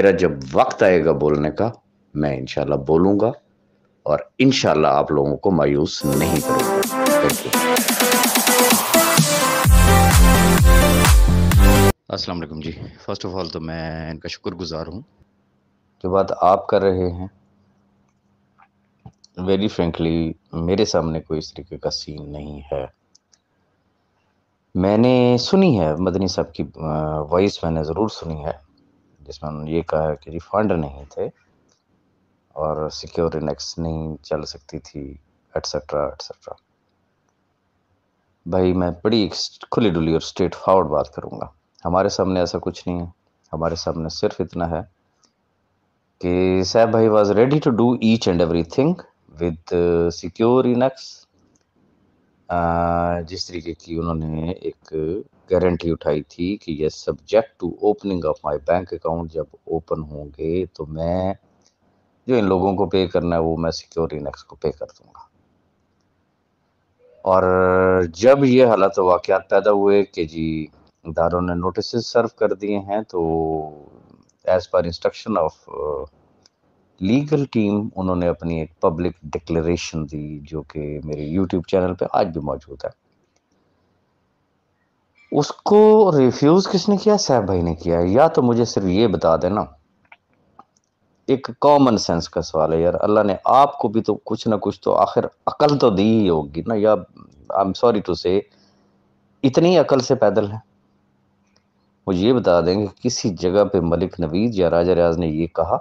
میرا جب وقت آئے گا بولنے کا میں انشاءاللہ بولوں گا اور انشاءاللہ آپ لوگوں کو مایوس نہیں کروں گا. Thank you. السلام علیکم جی. فرسٹ آف آل تو میں ان کا شکر گزار ہوں. جو بات آپ کر رہے ہیں ویری فرینکلی میرے سامنے کوئی اس طریقے کا سین نہیں ہے. میں نے سنی ہے مدنی صاحب کی وائس، میں نے ضرور سنی ہے جس میں انہوں نے یہ کہا ہے کہ جی فنڈ نہیں تھے اور سیکیورٹی نہیں چل سکتی تھی ایٹسٹرا ایٹسٹرا. بھائی میں بڑی کھلی ڈلی اور اسٹریٹ فارورڈ بات کروں گا. ہمارے سامنے ایسا کچھ نہیں ہے. ہمارے سامنے صرف اتنا ہے کہ صاحب بھائی was ready to do each and everything with security. جس طریقے کی انہوں نے ایک گارنٹی اٹھائی تھی کہ یہ subject to opening of my bank account جب اوپن ہوں گے تو میں جو ان لوگوں کو پے کرنا ہے وہ میں سیکیورٹی نیکس کو پے کر دوں گا. اور جب یہ حالت واقعات پیدا ہوئے کہ جی اداروں نے نوٹسز سرو کر دیے ہیں تو as per instruction of legal team انہوں نے اپنی ایک پبلک ڈکلیریشن دی جو کہ میرے یوٹیوب چینل پہ آج بھی موجود ہے. اس کو ریفیوز کس نے کیا؟ صاحب بھائی نے کیا. یا تو مجھے صرف یہ بتا دینا، ایک کامن سینس کا سوال ہے یار، اللہ نے آپ کو بھی تو کچھ نہ کچھ تو آخر عقل تو دی ہی ہوگی نا. یا آئی ایم سوری ٹو سے اتنی عقل سے پیدل ہے. وہ یہ بتا دیں کہ کسی جگہ پہ ملک نوید یا راجہ ریاض نے یہ کہا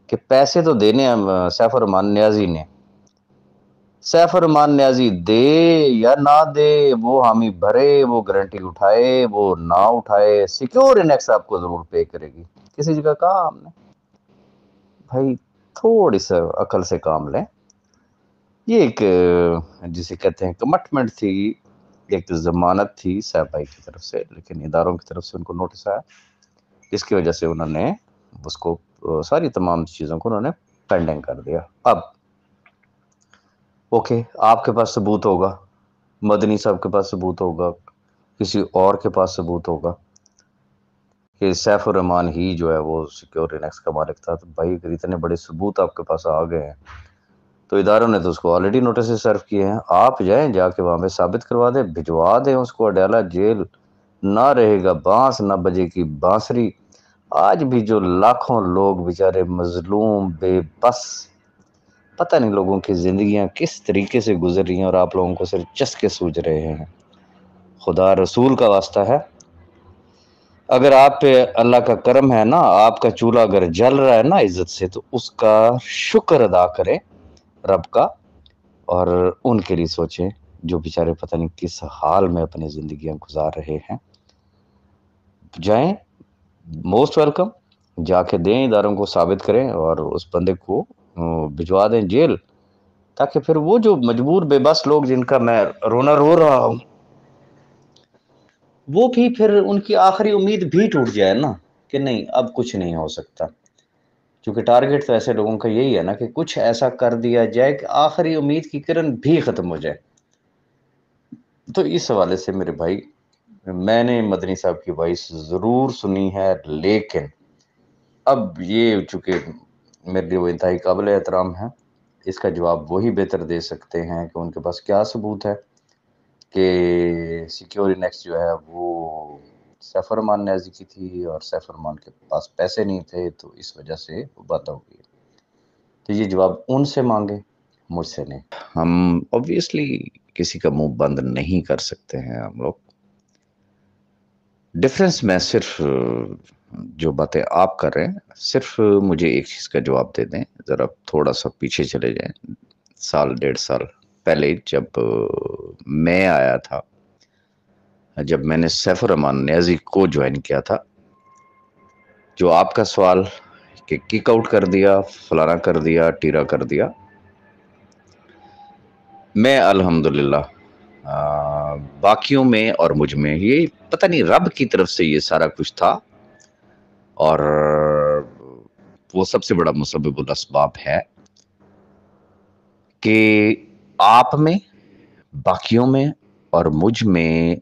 کہ پیسے تو دینے سیف الرحمان نیازی نے. سیف الرحمان نیازی دے یا نہ دے، وہ حامی بھرے، وہ گارنٹی اٹھائے، وہ نہ اٹھائے، سیکیور انیکس آپ کو ضرور پے کرے گی. کسی جگہ کہا ہم نے؟ بھائی تھوڑی سا عقل سے کام لیں. یہ ایک جسے کہتے ہیں کمٹمنٹ تھی، ایک ضمانت تھی صاحب بھائی کی طرف سے، لیکن اداروں کی طرف سے ان کو نوٹس آیا جس کی وجہ سے انہوں نے اس کو ساری تمام چیزوں کو انہوں نے پینڈنگ کر دیا. اب اوکے، آپ کے پاس ثبوت ہوگا، مدنی صاحب کے پاس ثبوت ہوگا، کسی اور کے پاس ثبوت ہوگا کہ سیف الرحمان ہی جو ہے وہ سیکیورٹی نیکس کا مالک تھا. تو بھائی اگر اتنے بڑے ثبوت آپ کے پاس آ گئے ہیں تو اداروں نے تو اس کو آلریڈی نوٹسز سرو کیے ہیں. آپ جائیں جا کے وہاں پہ ثابت کروا دیں، بھجوا دیں اس کو اڈیالہ جیل. نہ رہے گا بانس نہ بجے کی بانسری. آج بھی جو لاکھوں لوگ بیچارے مظلوم بے بس، پتہ نہیں لوگوں کی زندگیاں کس طریقے سے گزر رہی ہیں اور آپ لوگوں کو صرف چسکے سوج رہے ہیں. خدا رسول کا واسطہ ہے، اگر آپ پہ اللہ کا کرم ہے نا، آپ کا چولہا اگر جل رہا ہے نا عزت سے، تو اس کا شکر ادا کریں رب کا، اور ان کے لیے سوچیں جو بیچارے پتہ نہیں کس حال میں اپنی زندگیاں گزار رہے ہیں. جائیں، موسٹ ویلکم، جا کے دیں، اداروں کو ثابت کریں اور اس بندے کو بھجوا دیں جیل، تاکہ پھر وہ جو مجبور بے بس لوگ جن کا میں رونا رو رہا ہوں وہ بھی پھر ان کی آخری امید بھی ٹوٹ جائے نا کہ نہیں اب کچھ نہیں ہو سکتا. کیونکہ ٹارگٹ تو ایسے لوگوں کا یہی ہے نا کہ کچھ ایسا کر دیا جائے کہ آخری امید کی کرن بھی ختم ہو جائے. تو اس حوالے سے میرے بھائی میں نے مدنی صاحب کی وائس ضرور سنی ہے، لیکن اب یہ چونکہ میرے لیے وہ انتہائی قابل احترام ہے، اس کا جواب وہی بہتر دے سکتے ہیں کہ ان کے پاس کیا ثبوت ہے کہ سیکیورٹی نیکس جو ہے وہ سیف الرحمان نیازی کی تھی اور سیف الرحمان کے پاس پیسے نہیں تھے تو اس وجہ سے وہ بند ہو گئی. تو یہ جواب ان سے مانگے، مجھ سے نہیں. ہم obviously کسی کا منہ بند نہیں کر سکتے ہیں. ہم لوگ ڈفرینس میں صرف جو باتیں آپ کر رہے ہیں، صرف مجھے ایک چیز کا جواب دے دیں. ذرا تھوڑا سا پیچھے چلے جائیں، 1.5 سال پہلے جب میں آیا تھا، جب میں نے سیف الرحمان نیازی کو جوائن کیا تھا، جو آپ کا سوال کہ کک آؤٹ کر دیا، فلانا کر دیا، ٹیرا کر دیا، میں الحمدللہ باقیوں میں اور مجھ میں یہ پتہ نہیں رب کی طرف سے یہ سارا کچھ تھا، اور وہ سب سے بڑا مسبب الاسباب ہے کہ آپ میں، باقیوں میں اور مجھ میں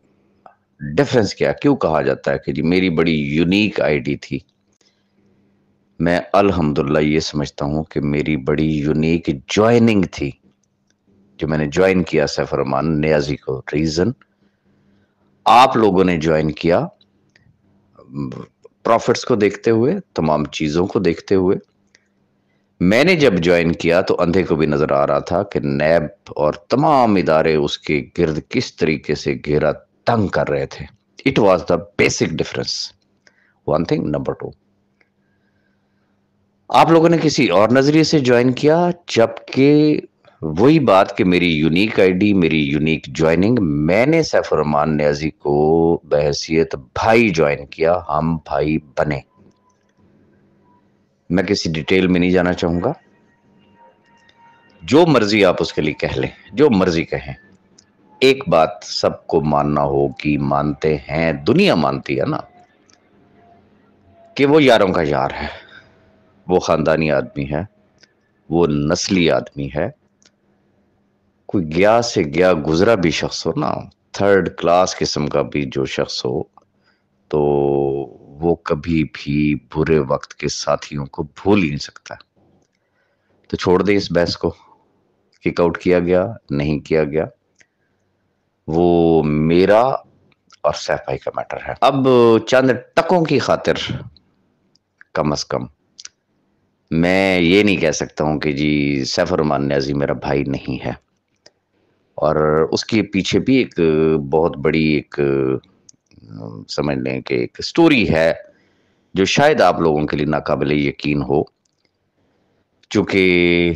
ڈفرنس کیا. کیوں کہا جاتا ہے کہ جی میری بڑی یونیک آئی ڈی تھی؟ میں الحمدللہ یہ سمجھتا ہوں کہ میری بڑی یونیک جوائننگ تھی جو میں نے جوائن کیا سیف الرحمان نیازی کو. ریزن آپ لوگوں نے جوائن کیا پروفٹس کو دیکھتے ہوئے, تمام چیزوں کو دیکھتے ہوئے. میں نے جب جوائن کیا تو اندھے کو بھی نظر آ رہا تھا کہ نیب اور تمام ادارے اس کے گرد کس طریقے سے گھیرا تنگ کر رہے تھے. It was the basic difference. One thing. Number 2, آپ لوگوں نے کسی اور نظریے سے جوائن کیا, جبکہ وہی بات کہ میری یونیک آئی ڈی, میری یونیک جوائننگ, میں نے سیف الرحمان نیازی کو بحیثیت بھائی جوائن کیا, ہم بھائی بنے. میں کسی ڈیٹیل میں نہیں جانا چاہوں گا, جو مرضی آپ اس کے لیے کہہ لیں, جو مرضی کہیں. ایک بات سب کو ماننا ہوگی, مانتے ہیں, دنیا مانتی ہے نا, کہ وہ یاروں کا یار ہے, وہ خاندانی آدمی ہے, وہ نسلی آدمی ہے. کوئی گیا سے گیا گزرا بھی شخص ہو نا, تھرڈ کلاس قسم کا بھی جو شخص ہو, تو وہ کبھی بھی برے وقت کے ساتھیوں کو بھول ہی نہیں سکتا. تو چھوڑ دے اس بحث کو, کک آؤٹ کیا گیا نہیں کیا گیا, وہ میرا اور سیف بھائی کا میٹر ہے. اب چند ٹکوں کی خاطر کم از کم میں یہ نہیں کہہ سکتا ہوں کہ جی سیف الرحمان نیازی میرا بھائی نہیں ہے, اور اس کے پیچھے بھی ایک بہت بڑی ایک سمجھ لیں کہ ایک سٹوری ہے جو شاید آپ لوگوں کے لیے ناقابل یقین ہو. چونکہ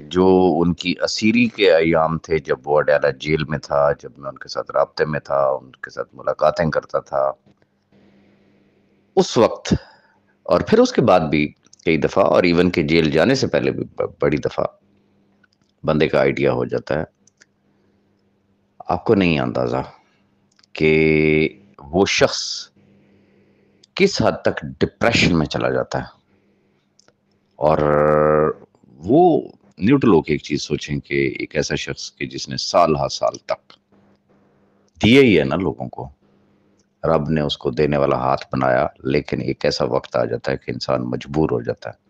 جو ان کی اسیری کے ایام تھے جب وہ اڈیالہ جیل میں تھا, جب میں ان کے ساتھ رابطے میں تھا, ان کے ساتھ ملاقاتیں کرتا تھا, اس وقت اور پھر اس کے بعد بھی کئی دفعہ, اور ایون کہ جیل جانے سے پہلے بھی بڑی دفعہ بندے کا آئیڈیا ہو جاتا ہے. آپ کو نہیں اندازہ کہ وہ شخص کس حد تک ڈپریشن میں چلا جاتا ہے. اور وہ نیوٹرل ہو کے ایک چیز سوچیں کہ ایک ایسا شخص کہ جس نے سال ہا سال تک دیے ہی ہے نا لوگوں کو, رب نے اس کو دینے والا ہاتھ بنایا, لیکن ایک ایسا وقت آ جاتا ہے کہ انسان مجبور ہو جاتا ہے.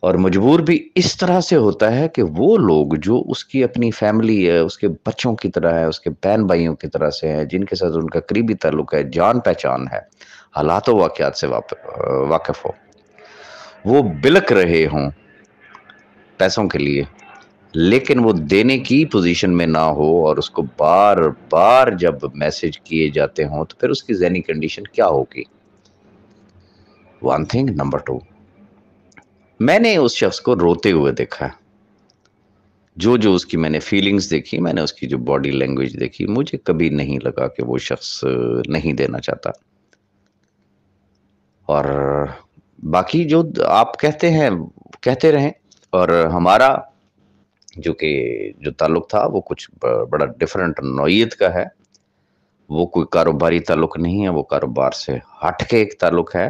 اور مجبور بھی اس طرح سے ہوتا ہے کہ وہ لوگ جو اس کی اپنی فیملی ہے, اس کے بچوں کی طرح ہے, اس کے بہن بھائیوں کی طرح سے ہیں, جن کے ساتھ ان کا قریبی تعلق ہے, جان پہچان ہے, حالات و واقعات سے واقف ہو, وہ بلک رہے ہوں پیسوں کے لیے, لیکن وہ دینے کی پوزیشن میں نہ ہو, اور اس کو بار بار جب میسج کیے جاتے ہوں تو پھر اس کی ذہنی کنڈیشن کیا ہوگی. One thing. نمبر 2, میں نے اس شخص کو روتے ہوئے دیکھا ہے. جو اس کی میں نے فیلنگز دیکھی, میں نے اس کی جو باڈی لینگویج دیکھی, مجھے کبھی نہیں لگا کہ وہ شخص نہیں دینا چاہتا. اور باقی جو آپ کہتے ہیں کہتے رہیں, اور ہمارا جو تعلق تھا وہ کچھ بڑا ڈیفرنٹ نوعیت کا ہے. وہ کوئی کاروباری تعلق نہیں ہے, وہ کاروبار سے ہٹ کے ایک تعلق ہے.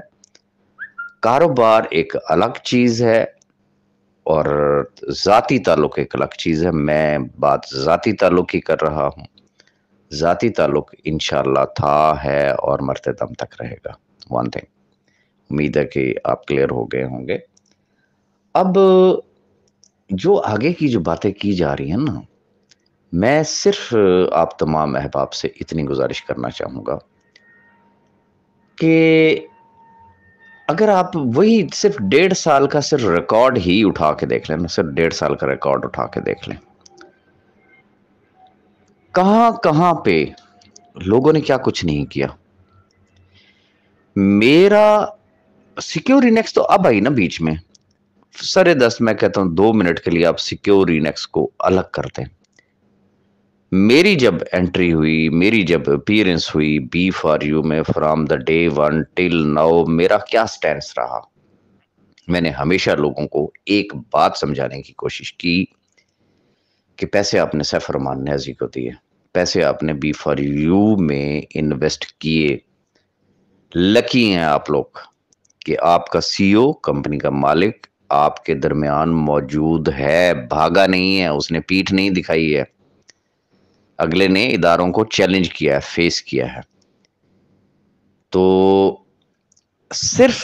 کاروبار ایک الگ چیز ہے اور ذاتی تعلق ایک الگ چیز ہے. میں بات ذاتی تعلق کی کر رہا ہوں. ذاتی تعلق انشاءاللہ تھا, ہے اور مرتے دم تک رہے گا. ون تھنگ, امید ہے کہ آپ کلیئر ہو گئے ہوں گے. اب جو آگے کی جو باتیں کی جا رہی ہیں نا, میں صرف آپ تمام احباب سے اتنی گزارش کرنا چاہوں گا کہ اگر آپ وہی صرف 1.5 سال کا صرف ریکارڈ ہی اٹھا کے دیکھ لیں, صرف 1.5 سال کا ریکارڈ اٹھا کے دیکھ لیں, کہاں کہاں پہ لوگوں نے کیا کچھ نہیں کیا. میرا سیکیور انیکس تو اب آئی نا بیچ میں, 10:30 میں کہتا ہوں 2 منٹ کے لیے آپ سیکیور انیکس کو الگ کر دیں. میری جب انٹری ہوئی, میری جب اپیرنس ہوئی بی فار یو میں, from the day 1 till now, میرا کیا سٹینس رہا. میں نے ہمیشہ لوگوں کو ایک بات سمجھانے کی کوشش کی کہ پیسے آپ نے سیف الرحمان نیازی کو دیے, پیسے آپ نے بی فار یو میں انویسٹ کیے. لکی ہیں آپ لوگ کہ آپ کا سی او, کمپنی کا مالک آپ کے درمیان موجود ہے, بھاگا نہیں ہے, اس نے پیٹھ نہیں دکھائی ہے, اگلے نے اداروں کو چیلنج کیا ہے, فیس کیا ہے. تو صرف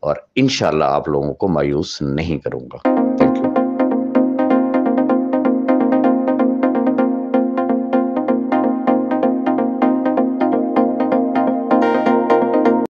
اور انشاءاللہ آپ لوگوں کو مایوس نہیں کروں گا.